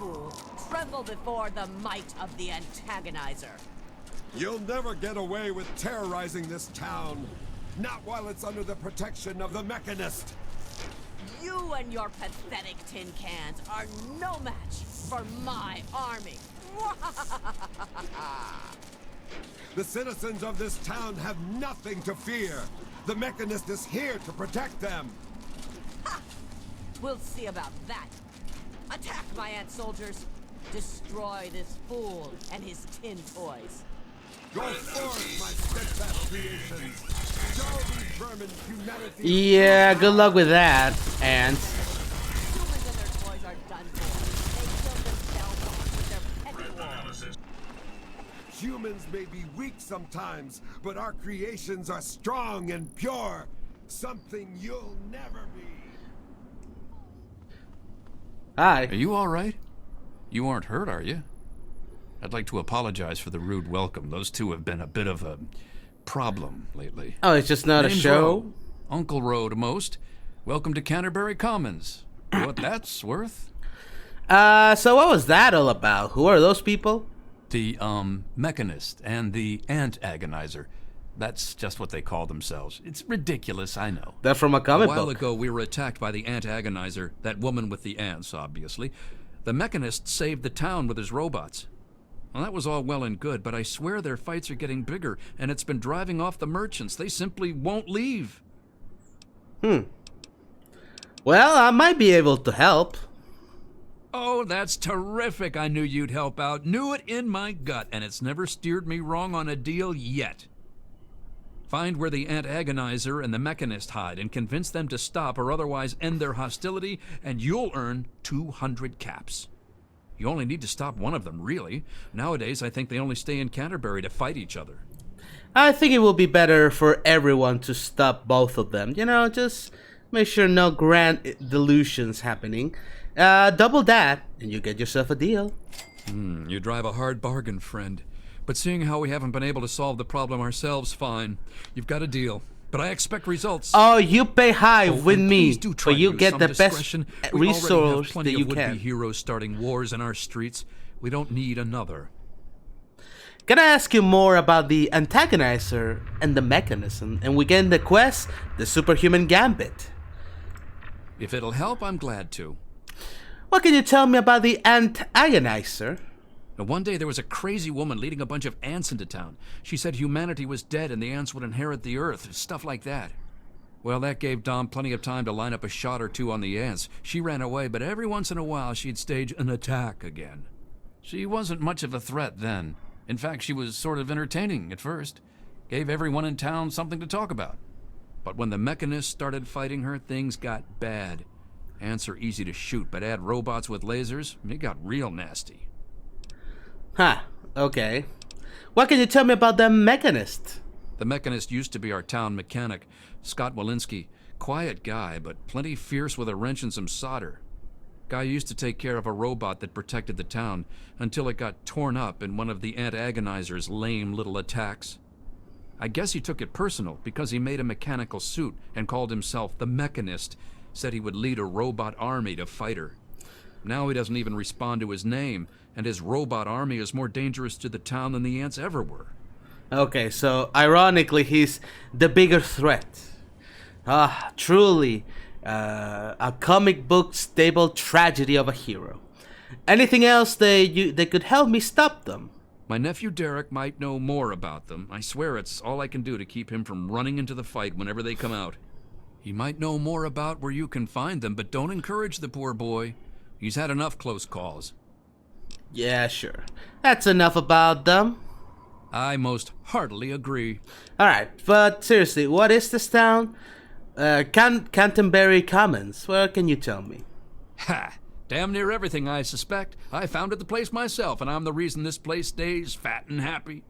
fool. Tremble before the might of the AntAgonizer. You'll never get away with terrorizing this town. Not while it's under the protection of the Mechanist. You and your pathetic tin cans are no match for my army. The citizens of this town have nothing to fear. The Mechanist is here to protect them. Ha! We'll see about that. Attack, my ant soldiers. Destroy this fool and his tin toys. Go forth, my steadfast creations. Show these vermin humanity. Yeah, good luck with that, ants. Humans and their toys are done for. They kill themselves off with their petty wars. Humans may be weak sometimes, but our creations are strong and pure. Something you'll never be. Hi. Are you all right? You aren't hurt, are you? I'd like to apologize for the rude welcome. Those two have been a bit of a problem lately. Oh, it's just not a Name's show? Roe. Uncle Roe to most. Welcome to Canterbury Commons. What that's worth? So what was that all about? Who are those people? The, Mechanist and the AntAgonizer. That's just what they call themselves. It's ridiculous, I know. They're from a comic A while book. ago, we were attacked by the AntAgonizer, that woman with the ants, obviously. The Mechanist saved the town with his robots. Well, that was all well and good, but I swear their fights are getting bigger, and it's been driving off the merchants. They simply won't leave. Well, I might be able to help. Oh, that's terrific. I knew you'd help out. Knew it in my gut, and it's never steered me wrong on a deal yet. Find where the AntAgonizer and the Mechanist hide and convince them to stop or otherwise end their hostility, and you'll earn 200 caps. You only need to stop one of them, really. Nowadays, I think they only stay in Canterbury to fight each other. I think it will be better for everyone to stop both of them. You know, just make sure no grand delusions happening. Double that, and you get yourself a deal. You drive a hard bargain, friend. But seeing how we haven't been able to solve the problem ourselves, fine. You've got a deal. But I expect results. Oh, you pay high with and me, please do try but you to use get some the discretion. best We already have resource plenty that you of would-be can. heroes starting wars in our streets. We don't need another. Can I ask you more about the AntAgonizer and the mechanism? And we get in the quest, the Superhuman Gambit. If it'll help, I'm glad to. What can you tell me about the AntAgonizer? Now, one day there was a crazy woman leading a bunch of ants into town. She said humanity was dead and the ants would inherit the earth, stuff like that. Well, that gave Dom plenty of time to line up a shot or two on the ants. She ran away, but every once in a while she'd stage an attack again. She wasn't much of a threat then. In fact, she was sort of entertaining at first. Gave everyone in town something to talk about. But when the Mechanists started fighting her, things got bad. Ants are easy to shoot, but add robots with lasers, it got real nasty. Huh, okay. What can you tell me about the Mechanist? The Mechanist used to be our town mechanic, Scott Walensky. Quiet guy, but plenty fierce with a wrench and some solder. Guy used to take care of a robot that protected the town until it got torn up in one of the AntAgonizer's lame little attacks. I guess he took it personal because he made a mechanical suit and called himself the Mechanist, said he would lead a robot army to fight her. Now he doesn't even respond to his name, and his robot army is more dangerous to the town than the ants ever were. Okay, so ironically, he's the bigger threat. Truly, a comic book stable tragedy of a hero. Anything else they could help me stop them? My nephew Derek might know more about them. I swear it's all I can do to keep him from running into the fight whenever they come out. He might know more about where you can find them, but don't encourage the poor boy. He's had enough close calls. Yeah, sure. That's enough about them. I most heartily agree. Alright, but seriously, what is this town? Canterbury Commons. What can you tell me? Ha! Damn near everything, I suspect. I founded the place myself, and I'm the reason this place stays fat and happy.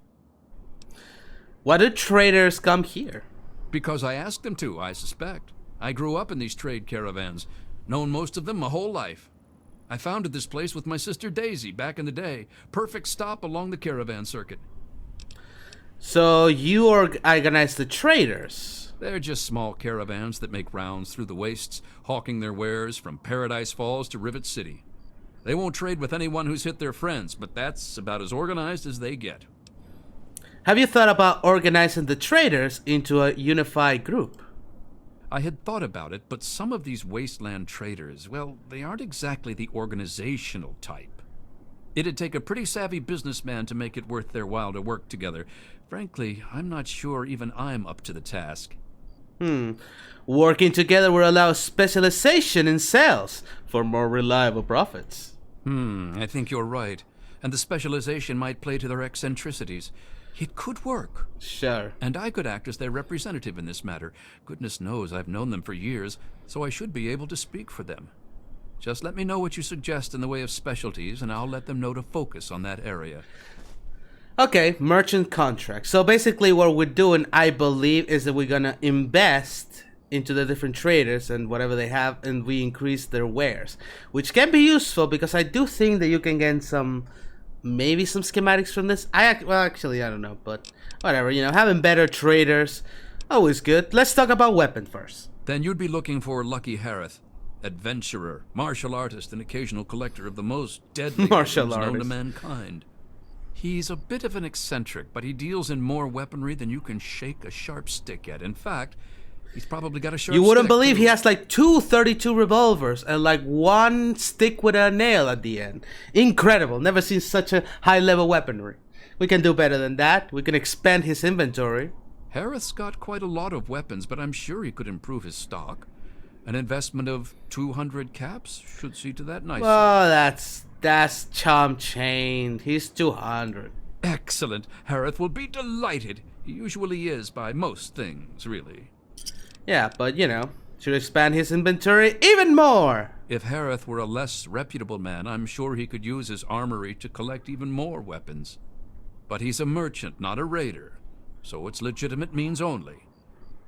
Why do traders come here? Because I asked them to, I suspect. I grew up in these trade caravans, known most of them my whole life. I founded this place with my sister Daisy back in the day. Perfect stop along the caravan circuit. So you organize the traders? They're just small caravans that make rounds through the wastes, hawking their wares from Paradise Falls to Rivet City. They won't trade with anyone who's hit their friends, but that's about as organized as they get. Have you thought about organizing the traders into a unified group? I had thought about it, but some of these wasteland traders, well, they aren't exactly the organizational type. It'd take a pretty savvy businessman to make it worth their while to work together. Frankly, I'm not sure even I'm up to the task. Working together will allow specialization in sales for more reliable profits. I think you're right. And the specialization might play to their eccentricities. It could work. Sure. And I could act as their representative in this matter. Goodness knows I've known them for years, so I should be able to speak for them. Just let me know what you suggest in the way of specialties, and I'll let them know to focus on that area. Okay, merchant contract. So basically what we're doing, I believe, is that we're gonna invest into the different traders and whatever they have, and we increase their wares, which can be useful because I do think that you can get maybe some schematics from this. Well, actually, I don't know, but whatever, having better traders, always good. Let's talk about weapon first. Then you'd be looking for Lucky Harith, adventurer, martial artist, and occasional collector of the most deadly Martial weapons known to artist. mankind. He's a bit of an eccentric, but he deals in more weaponry than you can shake a sharp stick at. In fact, he's probably got a sharp stick. You wouldn't believe too. he has like 232 revolvers and like one stick with a nail at the end. Incredible. Never seen such a high level weaponry. We can do better than that. We can expand his inventory. Harith's got quite a lot of weapons, but I'm sure he could improve his stock. An investment of 200 caps should see to that nicely. Oh, that's chump chained. He's 200. Excellent. Harith will be delighted. He usually is by most things, really. Yeah, but should expand his inventory even more. If Harith were a less reputable man, I'm sure he could use his armory to collect even more weapons. But he's a merchant, not a raider, so it's legitimate means only.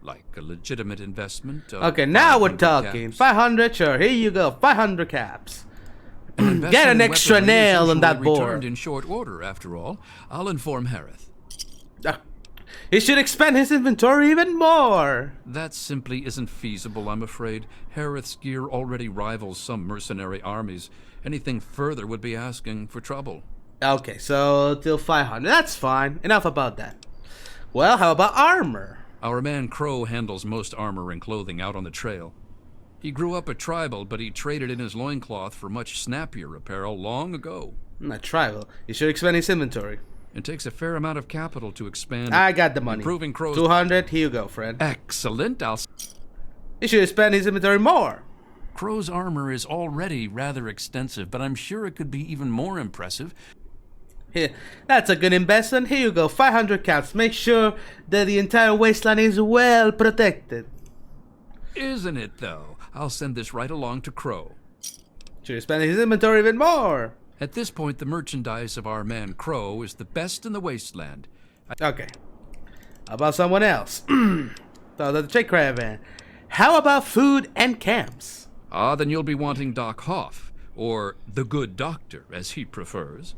Like a legitimate investment of Okay, now we're 500 talking. caps. 500, sure. Here you go. 500 caps. Investment Get an in extra weaponry is nail on usually that board. returned in short order, after all. I'll inform Harith. He should expand his inventory even more. That simply isn't feasible, I'm afraid. Harith's gear already rivals some mercenary armies. Anything further would be asking for trouble. Okay, so till 500. That's fine. Enough about that. Well, how about armor? Our man Crow handles most armor and clothing out on the trail. He grew up a tribal, but he traded in his loincloth for much snappier apparel long ago. Not tribal. He should expand his inventory. It takes a fair amount of capital to expand. I got the money. Improving Crow's... 200. Here you go, friend. Excellent. He should expand his inventory more. Crow's armor is already rather extensive, but I'm sure it could be even more impressive. Here, that's a good investment. Here you go, 500 caps. Make sure that the entire wasteland is well protected. Isn't it, though? I'll send this right along to Crow. Should expand his inventory even more. At this point, the merchandise of our man Crow is the best in the wasteland. Okay. How about someone else? So the trade caravan. How about food and camps? Then you'll be wanting Doc Hoff, or the Good Doctor, as he prefers.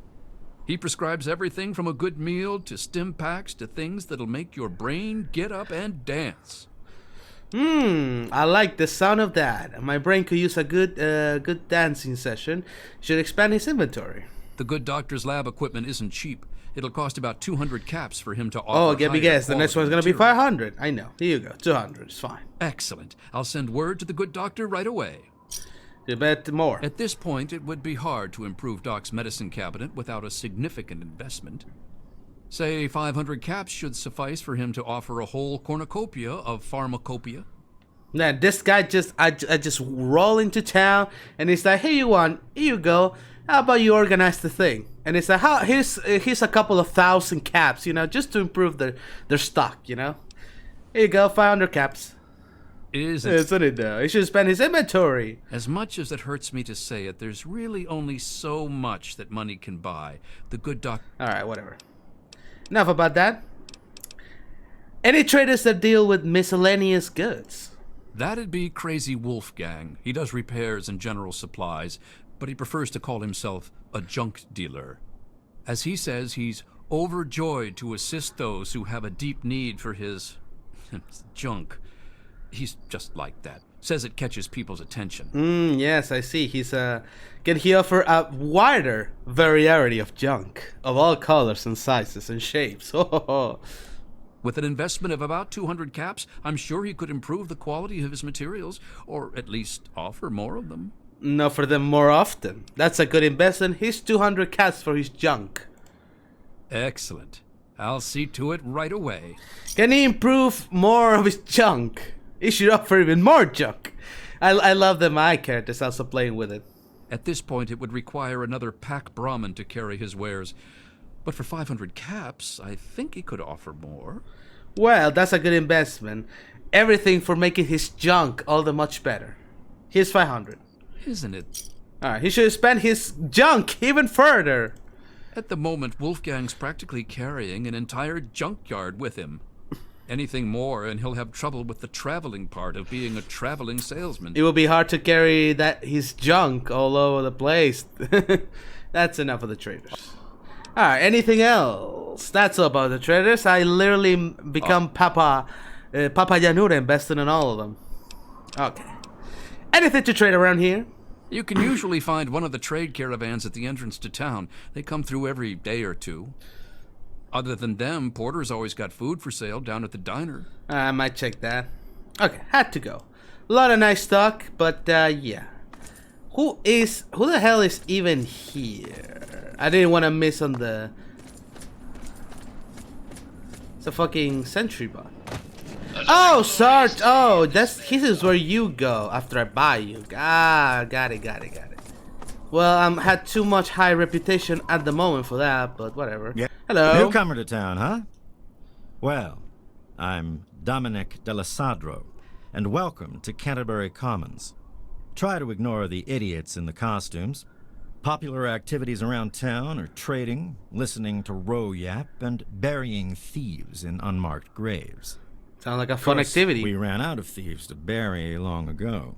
He prescribes everything from a good meal to stim packs to things that'll make your brain get up and dance. I like the sound of that. My brain could use a good dancing session. Should expand his inventory. The Good Doctor's lab equipment isn't cheap. It'll cost about 200 caps for him to offer. Oh, get me higher guess. The next one's quality gonna be material. 500. I know. Here you go. 200. It's fine. Excellent. I'll send word to the Good Doctor right away. You bet more. At this point, it would be hard to improve Doc's medicine cabinet without a significant investment. Say 500 caps should suffice for him to offer a whole cornucopia of pharmacopoeia. Now this guy I just roll into town and he's like, "Hey, here you go. How about you organize the thing?" And it's like, here's a couple of thousand caps, just to improve their stock, Here you go, 500 caps. Isn't it though? He should spend his inventory. As much as it hurts me to say it, there's really only so much that money can buy. The Good Doctor... All right, whatever. Enough about that. Any traders that deal with miscellaneous goods? That'd be Crazy Wolfgang. He does repairs and general supplies, but he prefers to call himself a junk dealer. As he says, he's overjoyed to assist those who have a deep need for his junk. He's just like that. Says it catches people's attention. Yes, I see. Can he offer a wider variety of junk of all colors and sizes and shapes? With an investment of about 200 caps, I'm sure he could improve the quality of his materials, or at least offer more of them. No, for them more often. That's a good investment. He's 200 cats for his junk. Excellent. I'll see to it right away. Can he improve more of his junk? He should offer even more junk. I love the my characters also playing with it. At this point, it would require another pack Brahmin to carry his wares. But for 500 caps, I think he could offer more. Well, that's a good investment. Everything for making his junk all the much better. Here's 500. Isn't it? Alright, he should spend his junk even further. At the moment, Wolfgang's practically carrying an entire junkyard with him. Anything more, and he'll have trouble with the traveling part of being a traveling salesman. It will be hard to carry his junk all over the place. That's enough of the traders. Alright, anything else? That's all about the traders. I literally become Papa Llanura, investing in all of them. Okay. Anything to trade around here? You can usually find one of the trade caravans at the entrance to town. They come through every day or two. Other than them, Porter's always got food for sale down at the diner. I might check that. Okay, had to go. A lot of nice talk, but yeah. Who the hell is even here? I didn't want to miss on the... It's a fucking sentry bot. Oh, Sarge! Oh, this is where you go after I buy you. Ah, got it. Well, had too much high reputation at the moment for that, but whatever. Yeah. Hello. Newcomer to town, huh? Well, I'm Dominic Delasadro, and welcome to Canterbury Commons. Try to ignore the idiots in the costumes. Popular activities around town are trading, listening to row yap, and burying thieves in unmarked graves. Sounds like a fun activity. We ran out of thieves to bury long ago.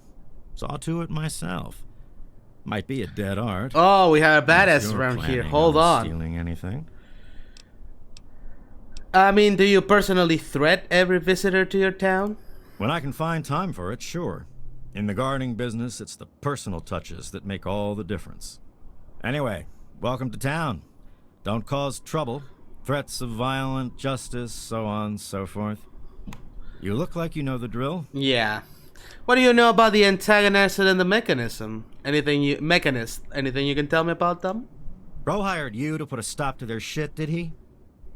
Saw to it myself. Might be a dead art. Oh, we have a badass If you're around here. planning Hold on. Stealing anything? I mean, do you personally threat every visitor to your town? When I can find time for it, sure. In the gardening business, it's the personal touches that make all the difference. Anyway, welcome to town. Don't cause trouble. Threats of violent justice, so on, so forth. You look like you know the drill. Yeah. What do you know about the AntAgonizer and the mechanism? Mechanist, anything you can tell me about them? Bro hired you to put a stop to their shit, did he?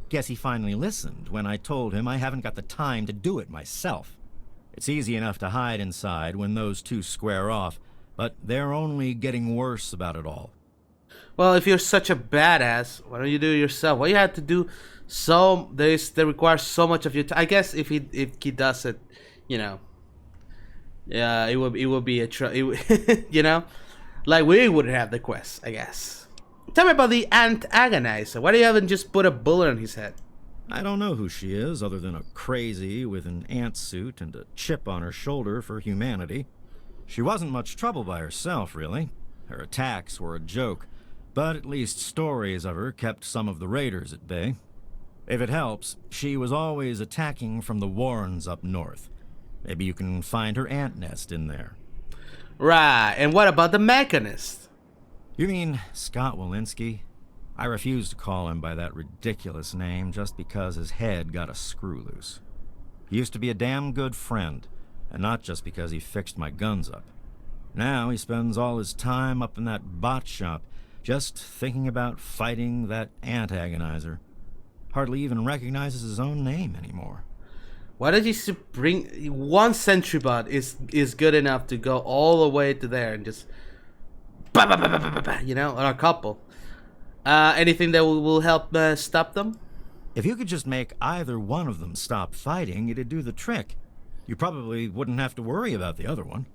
Guess he finally listened when I told him I haven't got the time to do it myself. It's easy enough to hide inside when those two square off, but they're only getting worse about it all. Well, if you're such a badass, why don't you do it yourself? Why you have to do so? They require so much of your time. I guess if he does it, you know, yeah, it would be you know, like we would have the quest, I guess. Tell me about the AntAgonizer. Why do you haven't just put a bullet in his head? I don't know who she is other than a crazy with an ant suit and a chip on her shoulder for humanity. She wasn't much trouble by herself, really. Her attacks were a joke, but at least stories of her kept some of the raiders at bay. If it helps, she was always attacking from the Warrens up north. Maybe you can find her ant nest in there. Right, and what about the Mechanist? You mean Scott Walensky? I refuse to call him by that ridiculous name just because his head got a screw loose. He used to be a damn good friend, and not just because he fixed my guns up. Now he spends all his time up in that bot shop, just thinking about fighting that AntAgonizer. Hardly even recognizes his own name anymore. Why did you bring one sentry bot is good enough to go all the way to there and just you know, or a couple. Anything that will help stop them? If you could just make either one of them stop fighting, it'd do the trick. You probably wouldn't have to worry about the other one.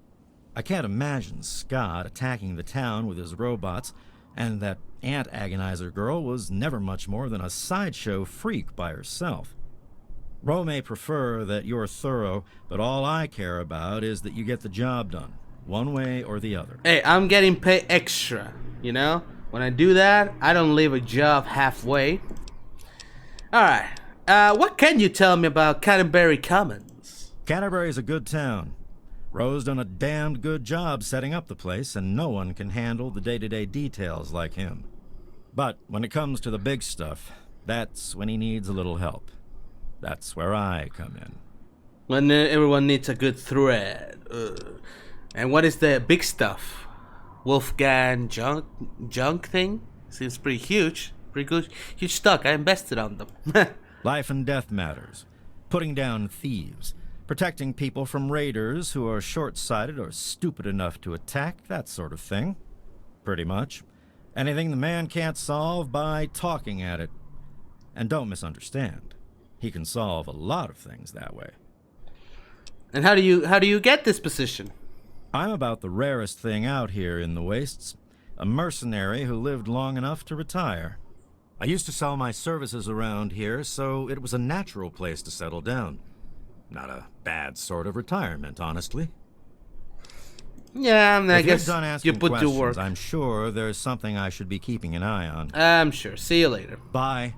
I can't imagine Scott attacking the town with his robots, and that AntAgonizer girl was never much more than a sideshow freak by herself. Ro may prefer that you're thorough, but all I care about is that you get the job done, one way or the other. Hey, I'm getting paid extra, you know? When I do that, I don't leave a job halfway. Alright, what can you tell me about Canterbury Commons? Canterbury's a good town. Rowe's done a damned good job setting up the place, and no one can handle the day-to-day details like him. But when it comes to the big stuff, that's when he needs a little help. That's where I come in. When everyone needs a good thread. And what is the big stuff? Wolfgang junk thing? Seems pretty huge. Pretty good. Huge stock. I invested on them. Life and death matters. Putting down thieves. Protecting people from raiders who are short-sighted or stupid enough to attack, that sort of thing. Pretty much. Anything the man can't solve by talking at it. And don't misunderstand. He can solve a lot of things that way. And how do you get this position? I'm about the rarest thing out here in the wastes. A mercenary who lived long enough to retire. I used to sell my services around here, so it was a natural place to settle down. Not a bad sort of retirement, honestly. Yeah, I mean, I guess done you asking put to work. I'm sure there's something I should be keeping an eye on. I'm sure. See you later. Bye.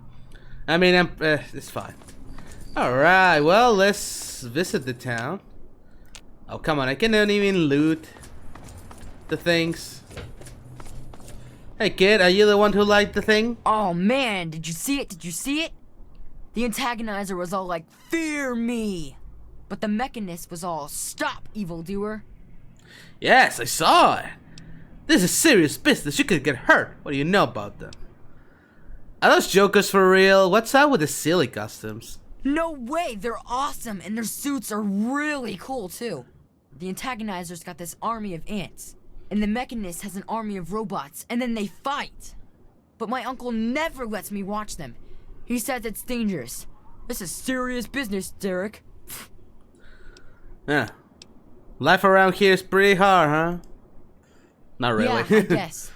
I mean, it's fine. Alright, well, let's visit the town. Oh, come on. I cannot even loot the things. Hey, kid, are you the one who liked the thing? Oh, man, did you see it? Did you see it? The AntAgonizer was all like, "Fear me!" But the Mechanist was all, "Stop, evildoer." Yes, I saw it. This is serious business. You could get hurt. What do you know about them? Are those jokers for real? What's up with the silly costumes? No way, they're awesome, and their suits are really cool, too. The AntAgonizer's got this army of ants, and the Mechanist has an army of robots, and then they fight. But my uncle never lets me watch them. He says it's dangerous. This is serious business, Derek. Yeah. Life around here is pretty hard, huh? Not really. Yeah, I guess.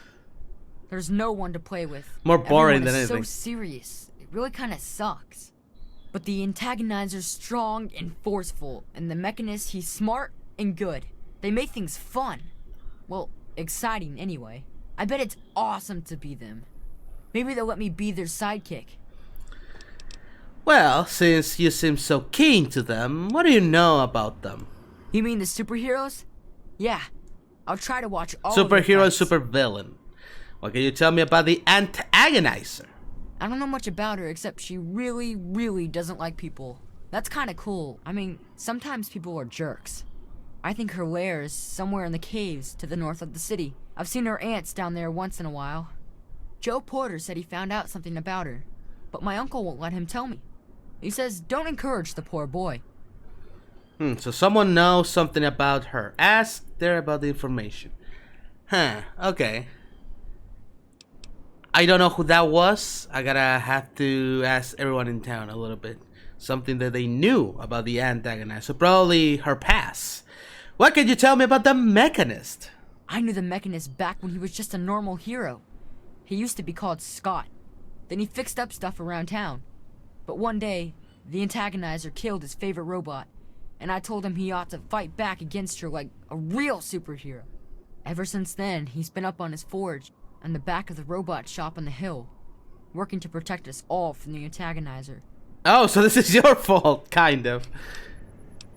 There's no one to play with. More boring Everyone than is anything. so serious. It really kind of sucks. But the AntAgonizer's strong and forceful, and the Mechanist, he's smart and good. They make things fun. Well, exciting anyway. I bet it's awesome to be them. Maybe they'll let me be their sidekick. Well, since you seem so keen to them, what do you know about them? You mean the superheroes? Yeah. I'll try to watch all of their Superhero, fights. supervillain. What can you tell me about the AntAgonizer? I don't know much about her except she really, really doesn't like people. That's kind of cool. I mean, sometimes people are jerks. I think her lair is somewhere in the caves to the north of the city. I've seen her ants down there once in a while. Joe Porter said he found out something about her, but my uncle won't let him tell me. He says don't encourage the poor boy. So someone knows something about her. Ask there about the information. Huh, okay. I don't know who that was. I gotta have to ask everyone in town a little bit. Something that they knew about the AntAgonizer. So probably her past. What could you tell me about the Mechanist? I knew the Mechanist back when he was just a normal hero. He used to be called Scott. Then he fixed up stuff around town. But one day, the AntAgonizer killed his favorite robot, and I told him he ought to fight back against her like a real superhero. Ever since then, he's been up on his forge, on the back of the robot shop on the hill, working to protect us all from the AntAgonizer. Oh, so this is your fault, kind of.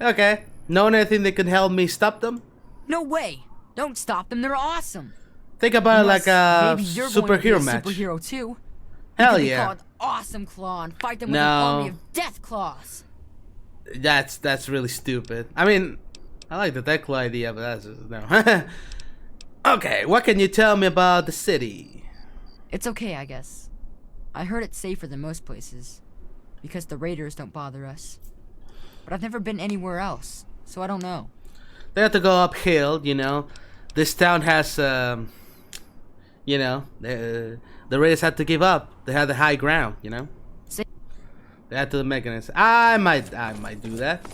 Okay. Know anything that can help me stop them? No way! Don't stop them, they're awesome! Think about it Unless like a maybe you're going to be superhero a match. superhero too. Hell You could yeah. be called Awesome Claw and fight them with No. an army of Death Claws. That's really stupid. I mean, I like the Death Claw idea, but that's just no. Okay, what can you tell me about the city? It's okay, I guess. I heard it's safer than most places, because the raiders don't bother us. But I've never been anywhere else, so I don't know. They have to go uphill, you know. This town has, you know, the raiders had to give up. They had the high ground, you know. Say- They had to the Mechanist. I might do that.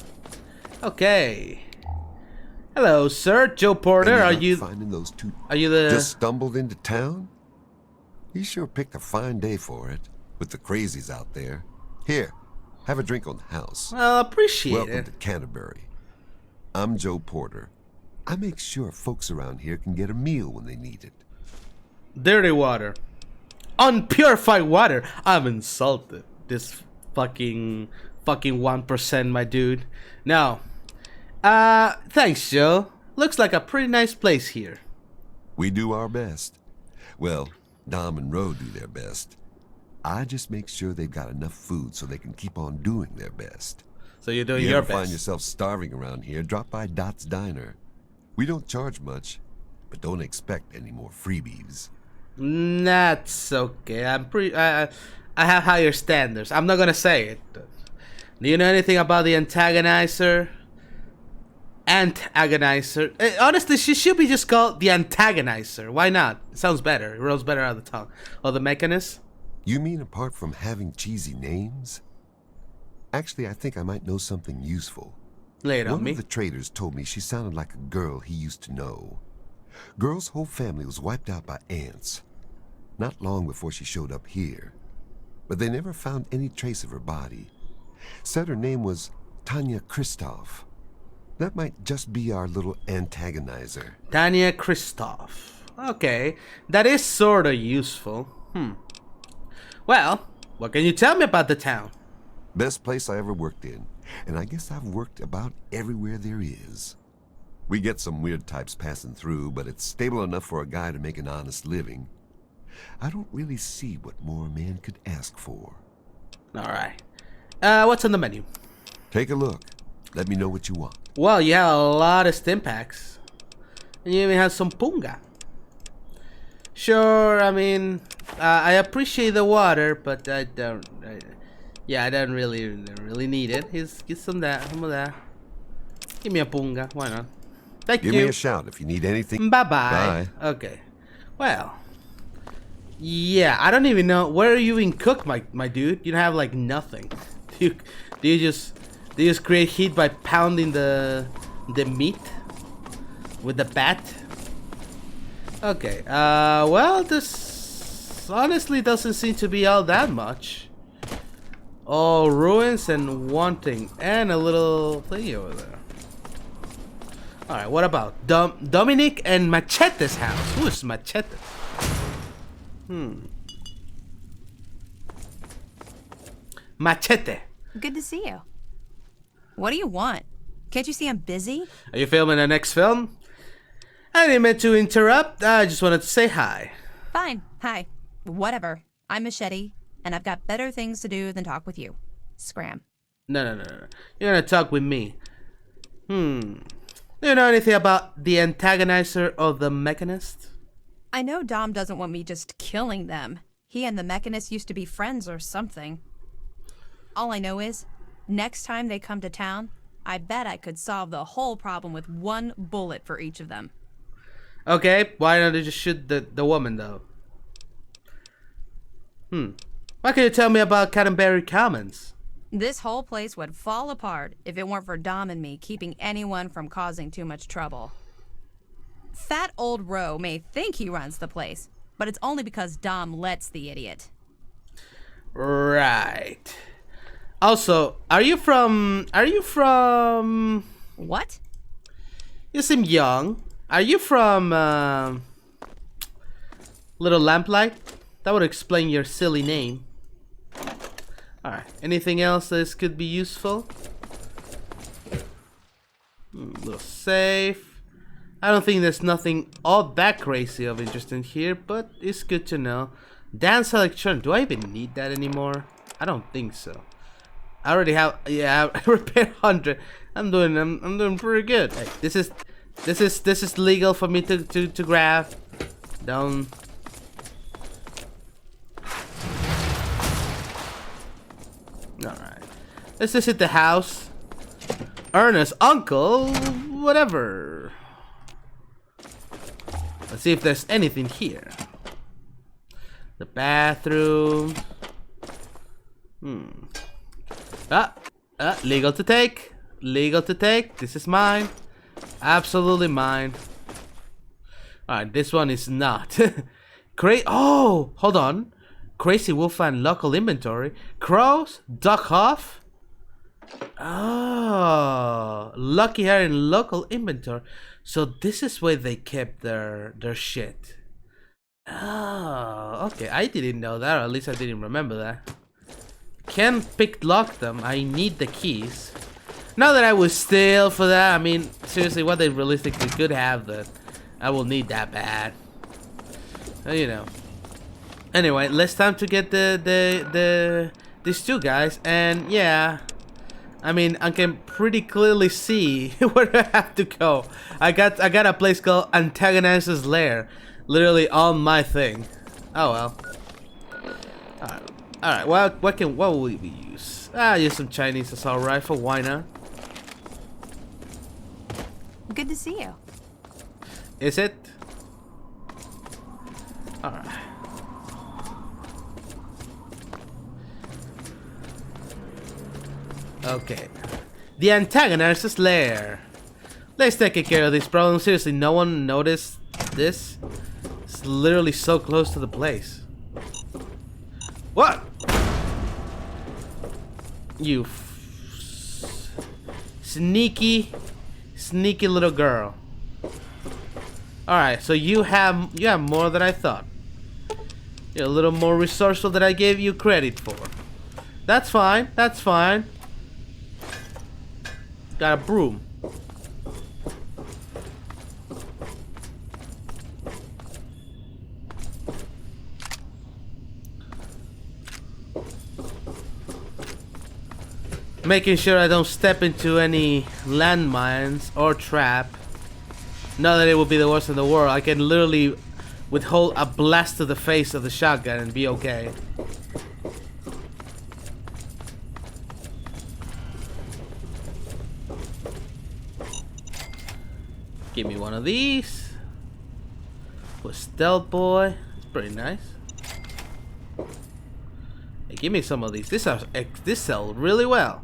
Okay. Hello, sir, Joe Porter. And Are not you? finding those two Are you the? just stumbled into town? You sure picked a fine day for it, with the crazies out there. Here, have a drink on the house. Well, appreciate Welcome it. to Canterbury. I'm Joe Porter. I make sure folks around here can get a meal when they need it. Dirty water, unpurified water. I'm insulted. This fucking 1%, my dude. Now, Thanks, Joe. Looks like a pretty nice place here. We do our best. Well, Dom and Ro do their best. I just make sure they've got enough food so they can keep on doing their best. So you're doing You your ever find best. yourself starving around here, drop by Dot's Diner. We don't charge much, but don't expect any more freebies. That's okay. I have higher standards. I'm not gonna say it. Do you know anything about the AntAgonizer? AntAgonizer. Honestly, she should be just called the AntAgonizer. Why not? It sounds better. It rolls better out of the tongue. Or the Mechanist? You mean apart from having cheesy names? Actually, I think I might know something useful. Lay it on One me. of the traders told me she sounded like a girl he used to know. Girl's whole family was wiped out by ants. Not long before she showed up here. But they never found any trace of her body. Said her name was Tanya Kristoff. That might just be our little AntAgonizer. Tanya Kristoff. Okay, that is sorta useful. Well, what can you tell me about the town? Best place I ever worked in. And I guess I've worked about everywhere there is. We get some weird types passing through, but it's stable enough for a guy to make an honest living. I don't really see what more a man could ask for. Alright. What's on the menu? Take a look. Let me know what you want. Well, you have a lot of stim packs. And you even have some punga. Sure, I mean, I appreciate the water, but I don't really need it. Get some of that. Give me a punga. Why not? Thank Give you. me a shout if you need anything. Bye-bye. Bye. Okay. Well. Yeah, I don't even know. Where you even cook, my dude? You don't have, like, nothing. Do you just create heat by pounding the meat? With the bat? Okay, well, this honestly doesn't seem to be all that much. Oh, ruins and wanting, and a little thingy over there. Alright, what about Dominic and Machete's house? Who is Machete? Machete. Good to see you. What do you want? Can't you see I'm busy? Are you filming the next film? I didn't mean to interrupt. I just wanted to say hi. Fine. Hi. Whatever. I'm Machete, and I've got better things to do than talk with you. Scram. No. You're gonna talk with me. Do you know anything about the AntAgonizer or the Mechanist? I know Dom doesn't want me just killing them. He and the Mechanist used to be friends or something. All I know is, next time they come to town, I bet I could solve the whole problem with one bullet for each of them. Okay, why don't you just shoot the woman though? What can you tell me about Canterbury Commons? This whole place would fall apart if it weren't for Dom and me keeping anyone from causing too much trouble. Fat old Ro may think he runs the place, but it's only because Dom lets the idiot. Right. Also, are you from... What? You seem young. Are you from, Little Lamplight? That would explain your silly name. Alright, anything else that could be useful? Little safe. I don't think there's nothing all that crazy of interest in here, but it's good to know. Dance electronic. Do I even need that anymore? I don't think so. I already have, yeah, repair 100. I'm doing pretty good. Hey, this is legal for me to grab. Don't. Alright. Let's just hit the house. Ernest, uncle, whatever. Let's see if there's anything here. The bathroom. Legal to take. Legal to take. This is mine. Absolutely mine. Alright, this one is not. Oh, hold on. Crazy Wolf and local inventory. Crows, duck off. Oh, lucky hair in local inventory. So this is where they kept their shit. Oh, okay. I didn't know that, or at least I didn't remember that. Can't pick lock them. I need the keys. Not that I would steal for that. I mean, seriously, what they realistically could have that I will need that bad. You know. Anyway, let's time to get these two guys, and yeah, I mean, I can pretty clearly see where I have to go. I got a place called AntAgonizer's Lair, literally on my thing. Oh well. All right. Well, what will we use? Use some Chinese assault rifle. Why not? Good to see you. Is it? All right. Okay. The AntAgonizer's Lair. Let's take care of this problem. Seriously, no one noticed this? It's literally so close to the place. What? You sneaky little girl. Alright, so you have more than I thought. You're a little more resourceful than I gave you credit for. That's fine, that's fine. Got a broom. Making sure I don't step into any landmines or trap. Not that it would be the worst in the world. I can literally withhold a blast to the face of the shotgun and be okay. Give me one of these. With Stealth Boy. It's pretty nice. Hey, give me some of these. This sell really well.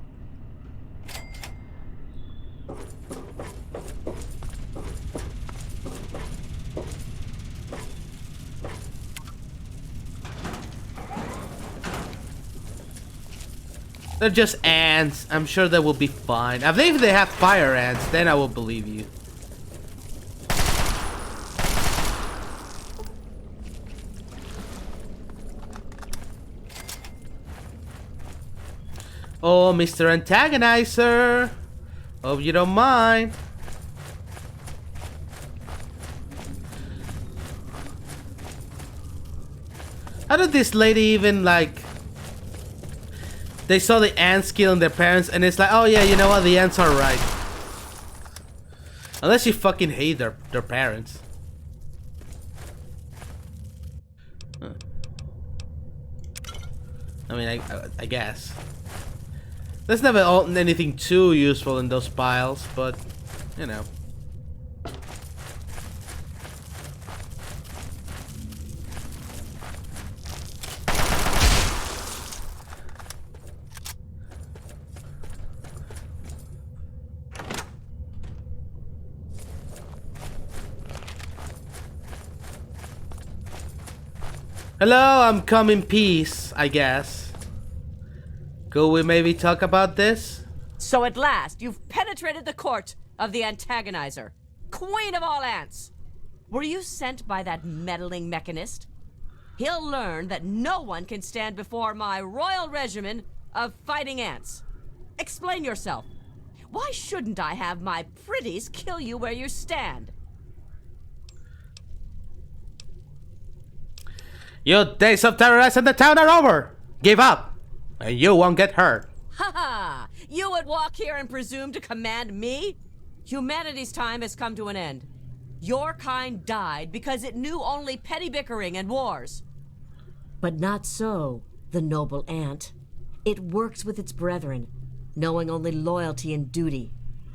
They're just ants. I'm sure they will be fine. I think if they have fire ants, then I will believe you. Oh, Mr. AntAgonizer. Hope you don't mind. How did this lady even like... They saw the ants killing their parents and it's like, oh yeah, you know what, the ants are right. Unless you fucking hate their parents. Huh. I mean, I guess. There's never anything too useful in those piles, but, you know. Hello, I'm come in peace, I guess. Could we maybe talk about this? So at last, you've penetrated the court of the AntAgonizer, queen of all ants. Were you sent by that meddling Mechanist? He'll learn that no one can stand before my royal regimen of fighting ants. Explain yourself. Why shouldn't I have my pretties kill you where you stand? Your days of terrorizing the town are over! Give up! And you won't get hurt. Ha ha! You would walk here and presume to command me? Humanity's time has come to an end. Your kind died because it knew only petty bickering and wars. But not so, the noble ant. It works with its brethren, knowing only loyalty and duty.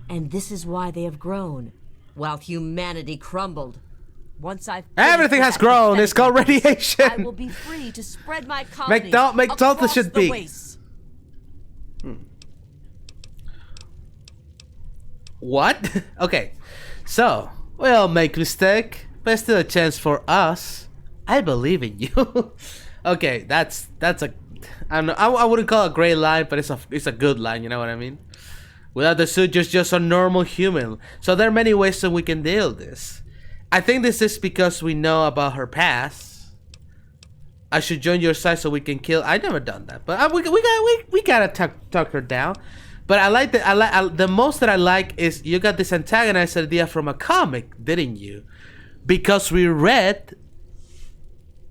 And this is why they have grown, while humanity crumbled. Once everything has grown. It's called radiation. I will be free to spread my colonies McDonald's should be. What? Okay, so we'll make mistake, but still a chance for us. I believe in you. Okay, that's a. I don't know. I wouldn't call it a great line, but it's a good line. You know what I mean? Without the suit, just a normal human. So there are many ways that we can deal with this. I think this is because we know about her past. I should join your side so we can kill. I never done that, but we gotta talk her down. But I like the most that I like is you got this antagonizer idea from a comic, didn't you? Because we read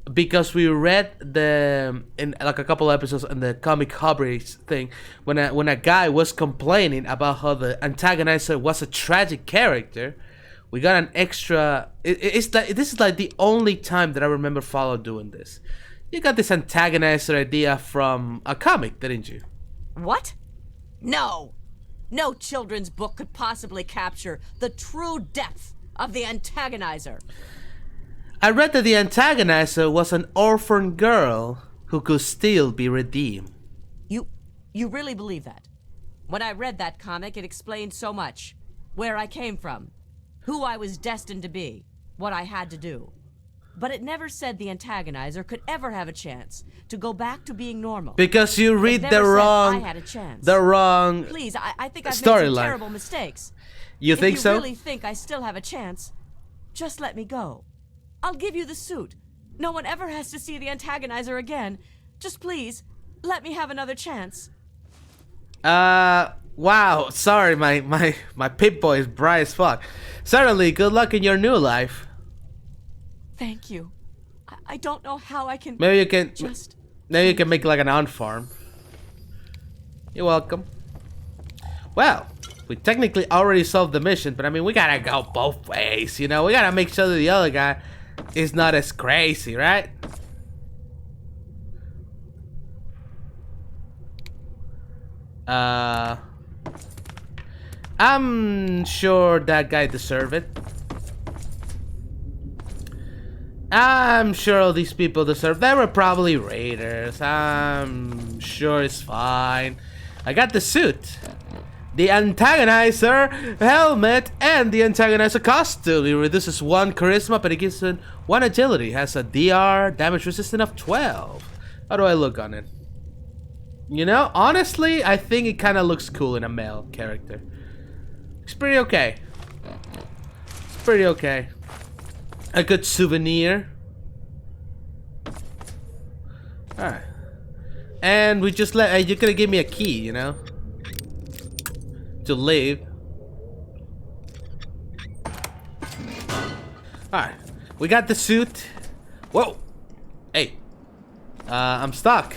the in like a couple episodes in the comic hobbies thing when a guy was complaining about how the antagonizer was a tragic character. We got an extra. It's like this is like the only time that I remember Follow doing this. You got this antagonizer idea from a comic, didn't you? What? No. No children's book could possibly capture the true depth of the antagonizer. I read that the antagonizer was an orphan girl who could still be redeemed. You really believe that? When I read that comic, it explained so much. Where I came from, who I was destined to be, what I had to do. But it never said the antagonizer could ever have a chance to go back to being normal. Because you read It the never said wrong, I had a chance. the wrong. Please, I think I've made some storyline. terrible mistakes. You think If so? you really think I still have a chance, just let me go. I'll give you the suit. No one ever has to see the antagonizer again. Just please, let me have another chance. Wow. Sorry, my Pip-Boy is bright as fuck. Certainly, good luck in your new life. Thank you. I don't know how I can. Maybe you can. Just. Maybe you can make like an ant farm. You're welcome. Well, we technically already solved the mission, but I mean, we gotta go both ways, you know? We gotta make sure that the other guy is not as crazy, right? I'm sure that guy deserved it. I'm sure all these people deserve. They were probably raiders. I'm sure it's fine. I got the suit, the antagonizer helmet, and the antagonizer costume. It reduces 1 charisma, but it gives it 1 agility. Has a DR damage resistance of 12. How do I look on it? You know, honestly, I think it kind of looks cool in a male character. It's pretty okay. It's pretty okay. A good souvenir. Alright. And we just let you're gonna give me a key, you know? To leave. Alright. We got the suit. Whoa! Hey. I'm stuck.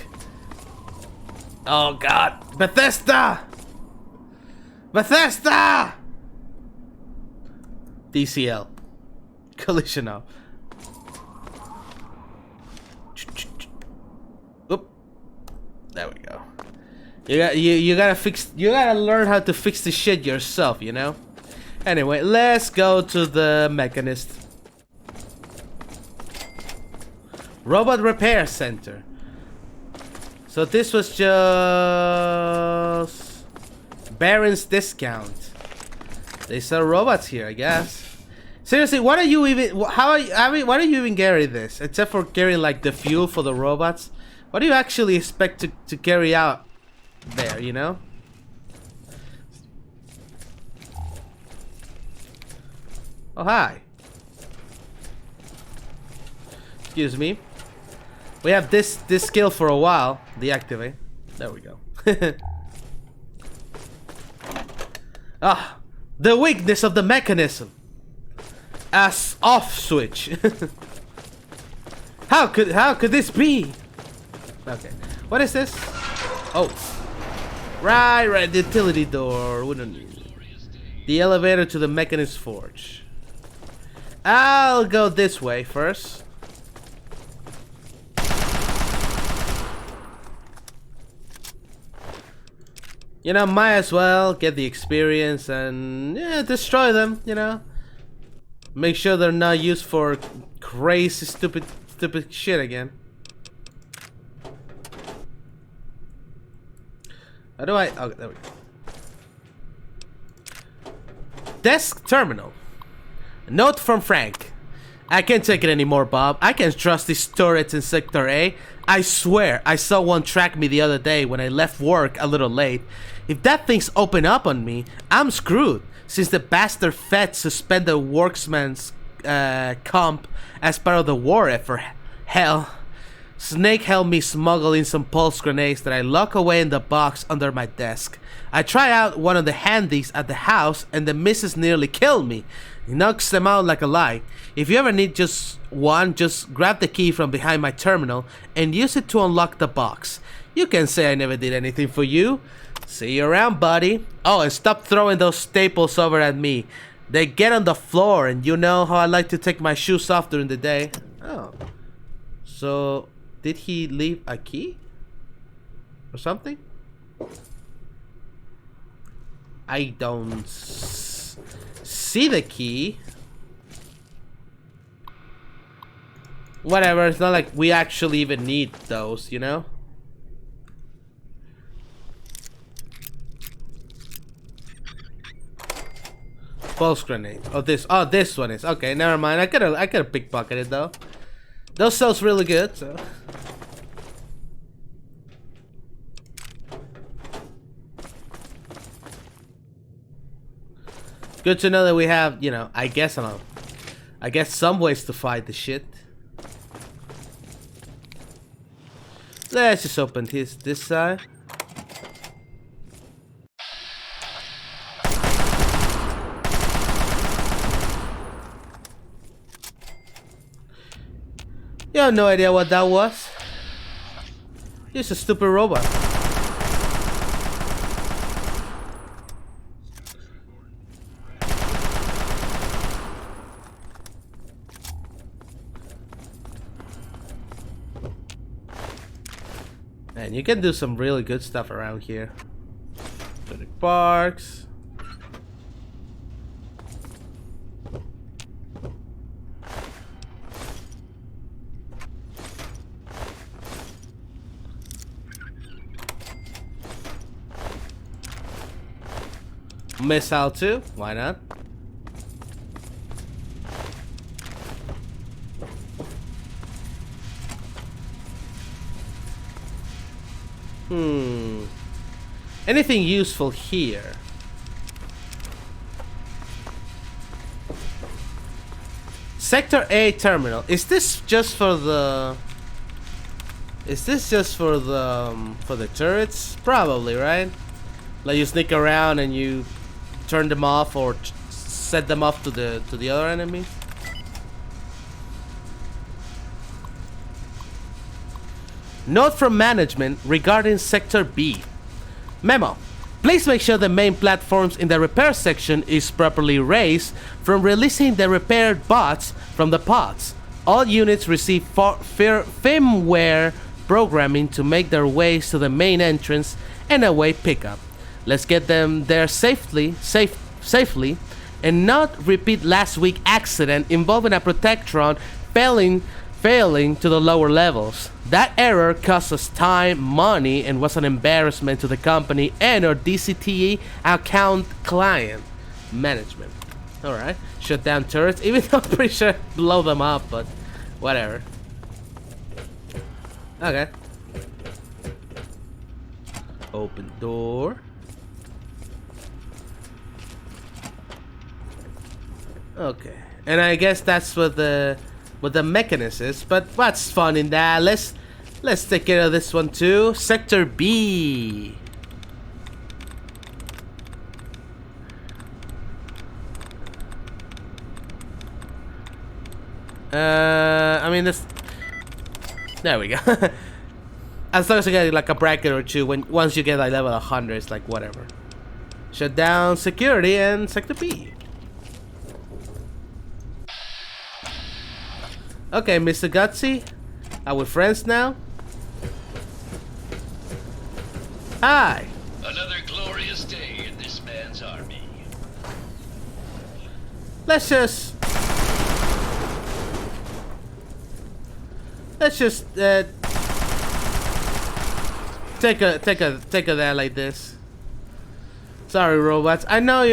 Oh god. Bethesda! Bethesda! DCL. Collision off. Oop. There we go. You gotta learn how to fix the shit yourself, you know? Anyway, let's go to the Mechanist. Robot Repair Center. So this was just Baron's discount. They sell robots here, I guess. Seriously, what are you even? How are you, I mean, why do you even carry this? Except for carrying like the fuel for the robots. What do you actually expect to carry out there? You know. Oh hi. Excuse me. We have this skill for a while. Deactivate. There we go. Ah, the weakness of the mechanism. As off switch. How could this be? Okay. What is this? Oh. Right, the utility door. We don't need it. The elevator to the Mechanist forge. I'll go this way first. You know, might as well get the experience and yeah, destroy them, you know. Make sure they're not used for crazy, stupid shit again. How do I? Oh, there we go. Desk terminal. Note from Frank. I can't take it anymore, Bob. I can't trust these turrets in Sector A. I swear, I saw one track me the other day when I left work a little late. If that thing's open up on me, I'm screwed. Since the bastard feds suspended worksman's comp as part of the war effort. Hell, Snake helped me smuggle in some pulse grenades that I lock away in the box under my desk. I try out one of the handies at the house and the missus nearly killed me. He knocks them out like a light. If you ever need just one, just grab the key from behind my terminal and use it to unlock the box. You can say I never did anything for you. See you around, buddy. Oh, and stop throwing those staples over at me. They get on the floor, and you know how I like to take my shoes off during the day. Oh. So, did he leave a key? Or something? I don't see the key. Whatever, it's not like we actually even need those, you know? Pulse grenade. Oh, this one is. Okay, never mind. I could have pickpocketed though. Those sells really good, so. Good to know that we have, you know, I guess some ways to fight the shit. Let's just open this side. You have no idea what that was. Just a stupid robot. Man, you can do some really good stuff around here. Public parks. Missile too? Why not? Anything useful here? Sector A terminal. Is this just for the? Is this just for the turrets? Probably, right? Like you sneak around and you turn them off or set them off to the other enemies. Note from management regarding Sector B. Memo. Please make sure the main platforms in the repair section is properly raised from releasing the repaired bots from the pods. All units receive firmware programming to make their ways to the main entrance and away pickup. Let's get them there safely, and not repeat last week's accident involving a Protectron failing to the lower levels. That error cost us time, money, and was an embarrassment to the company and our DCTE account client management. Alright, shut down turrets, even though I'm pretty sure blow them up, but whatever. Okay. Open door. Okay, and I guess that's what the Mechanist is, but what's fun in that? Let's take care of this one too. Sector B. I mean this. There we go. As long as you get like a bracket or two, once you get like level 100, it's like whatever. Shut down security and Sector B. Okay, Mr. Gutsy, are we friends now? Hi. Another glorious day in this man's army. Let's just take a there like this. Sorry, robots. I know,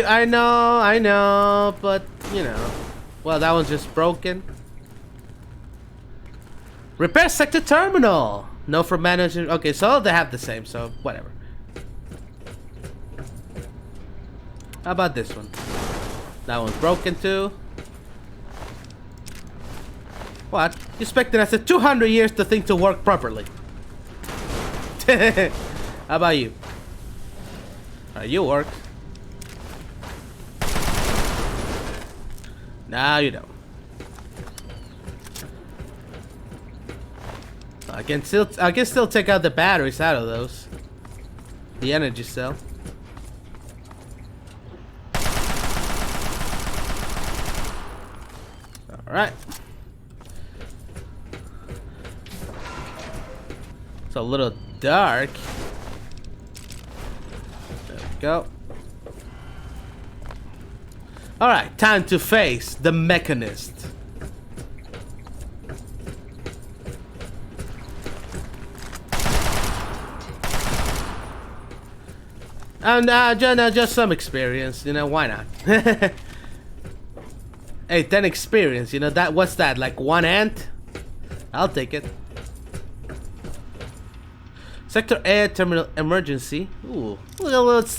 but you know, well, that one's just broken. Repair sector terminal. No from manager. Okay, so they have the same, so whatever. How about this one? That one's broken too. What? You expected us 200 years to think to work properly. How about you? Alright, you work. No, you don't. I can still take out the batteries out of those. The energy cell. Alright. It's a little dark. There we go. Alright, time to face the Mechanist. And just some experience, you know, why not? Hey, 10 experience, you know, that, what's that, like 1 ant? I'll take it. Sector A terminal emergency. Ooh, look at a little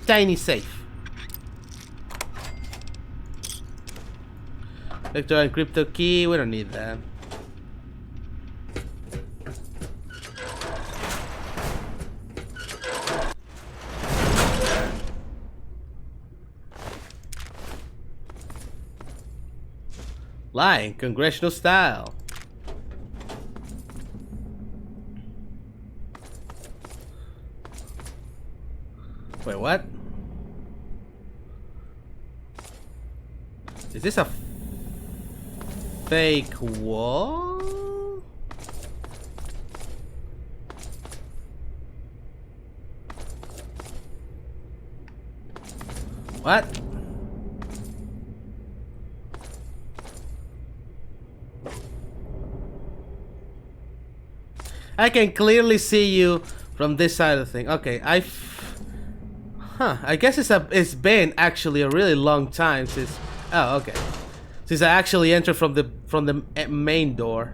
tiny safe. Vector and crypto key, we don't need that. Lying, congressional style. Wait, what? Is this a fake wall? What? I can clearly see you from this side of the thing. Okay, I guess it's been actually a really long time since. Oh, okay. Since I actually entered from the main door.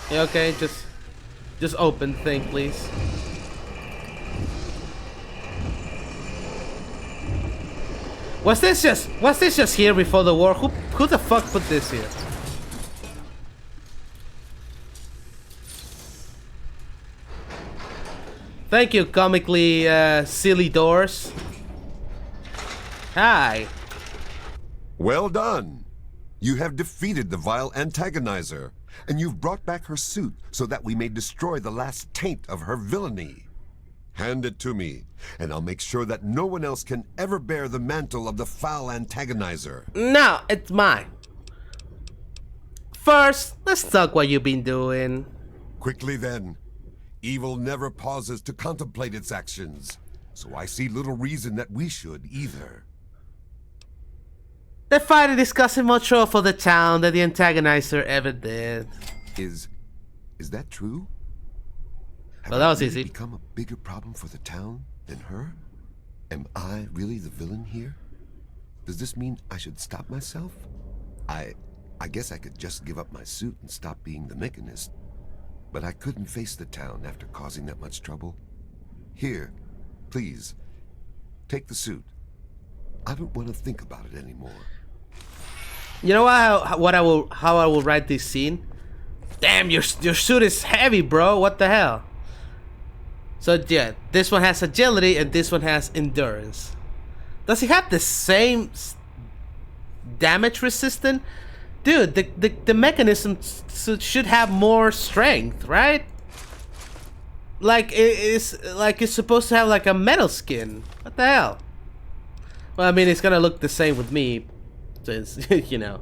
Yeah, okay, just open thing, please. Was this just here before the war? Who the fuck put this here? Thank you, comically silly doors. Hi. Well done. You have defeated the vile AntAgonizer, and you've brought back her suit so that we may destroy the last taint of her villainy. Hand it to me, and I'll make sure that no one else can ever bear the mantle of the foul AntAgonizer. No, it's mine. First, let's talk what you've been doing. Quickly then. Evil never pauses to contemplate its actions, so I see little reason that we should either. The fighter discussing more trouble for the town than the AntAgonizer ever did. Is that true? Well, that was easy. Become a bigger problem for the town than her? Am I really the villain here? Does this mean I should stop myself? I guess I could just give up my suit and stop being the Mechanist. But I couldn't face the town after causing that much trouble. Here, please, take the suit. I don't want to think about it anymore. You know how I will write this scene? Damn, your suit is heavy, bro. What the hell? So yeah, this one has agility and this one has endurance. Does he have the same damage resistance? Dude, the mechanism should have more strength, right? Like it's supposed to have like a metal skin. What the hell? Well, I mean, it's gonna look the same with me, since you know,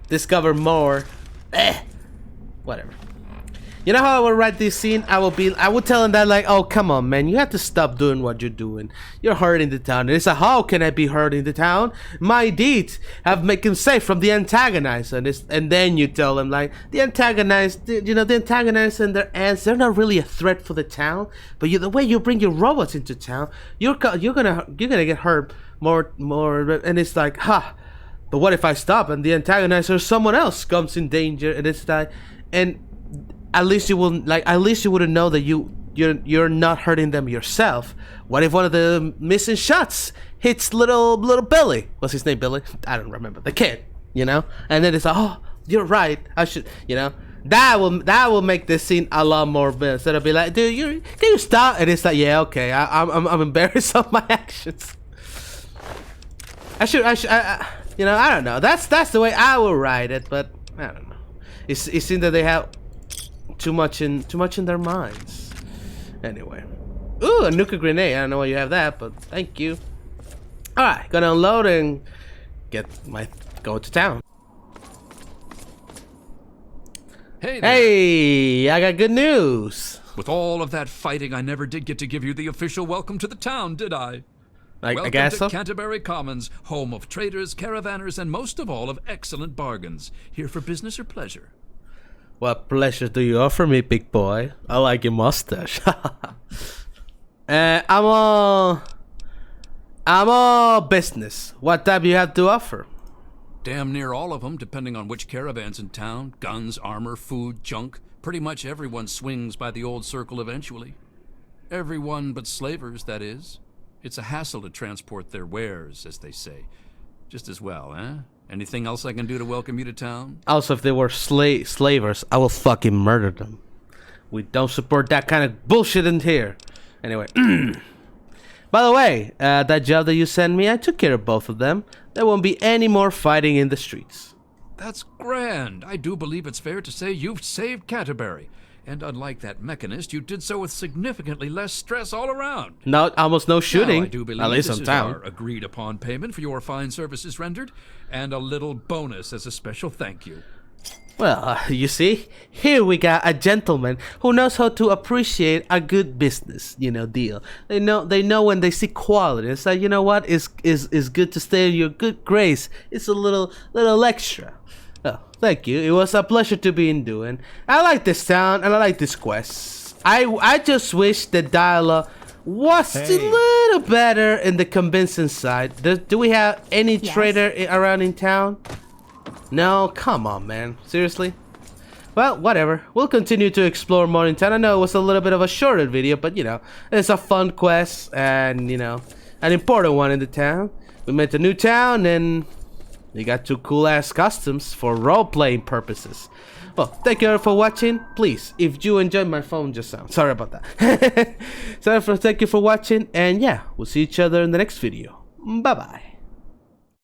discover more. Whatever. You know how I would write this scene? I would tell him that, like, oh, come on, man, you have to stop doing what you're doing. You're hurting the town. And it's like, how can I be hurting the town? My deeds have made him safe from the AntAgonizer. And then you tell him, like, the AntAgonizer and their ants, they're not really a threat for the town. But the way you bring your robots into town, you're gonna get hurt more. And it's like, but what if I stop and the AntAgonizer or someone else comes in danger? And it's like, and at least you wouldn't know that you're not hurting them yourself. What if one of the missing shots hits little Billy? What's his name? Billy? I don't remember. The kid, you know? And then it's like, oh, you're right. I should, you know? That will make this scene a lot more better. Instead of be like, dude, can you stop? And it's like, yeah, okay, I'm embarrassed of my actions. I you know, I don't know. That's the way I will write it, but I don't know. It seems that they have too much in their minds. Anyway, ooh, a nuclear grenade. I don't know why you have that, but thank you. All right, gonna unload and go to town. Hey there. Hey, I got good news. With all of that fighting, I never did get to give you the official welcome to the town, did I? I Welcome guess to so. Canterbury Commons, home of traders, caravanners, and most of all of excellent bargains. Here for business or pleasure? What pleasure do you offer me, big boy? I like your mustache. I'm all business. What type you have to offer? Damn near all of them, depending on which caravan's in town. Guns, armor, food, junk. Pretty much everyone swings by the old circle eventually. Everyone but slavers, that is. It's a hassle to transport their wares, as they say. Just as well, eh? Anything else I can do to welcome you to town? Also, if they were slavers, I will fucking murder them. We don't support that kind of bullshit in here. Anyway. By the way, that job that you sent me, I took care of both of them. There won't be any more fighting in the streets. That's grand. I do believe it's fair to say you've saved Canterbury. And unlike that Mechanist, you did so with significantly less stress all around. No, almost no shooting. Now, I do believe at least this in is town. our agreed-upon payment for your fine services rendered, and a little bonus as a special thank you. Well, you see, here we got a gentleman who knows how to appreciate a good business, deal. They know when they see quality. It's like, you know what, is good to stay in your good grace. It's a little extra. Oh, thank you. It was a pleasure to be in doing. I like this town and I like this quest. I just wish the dialogue was a little better in the convincing side. Do we have any trader around in town? No, come on, man. Seriously? Well, whatever. We'll continue to explore more in town. I know it was a little bit of a shorter video, but it's a fun quest and an important one in the town. We met a new town and we got 2 cool-ass costumes for role-playing purposes. Well, thank you all for watching. Please, if you enjoyed my phone just sound. Sorry about that. Thank you for watching, and yeah, we'll see each other in the next video. Bye-bye.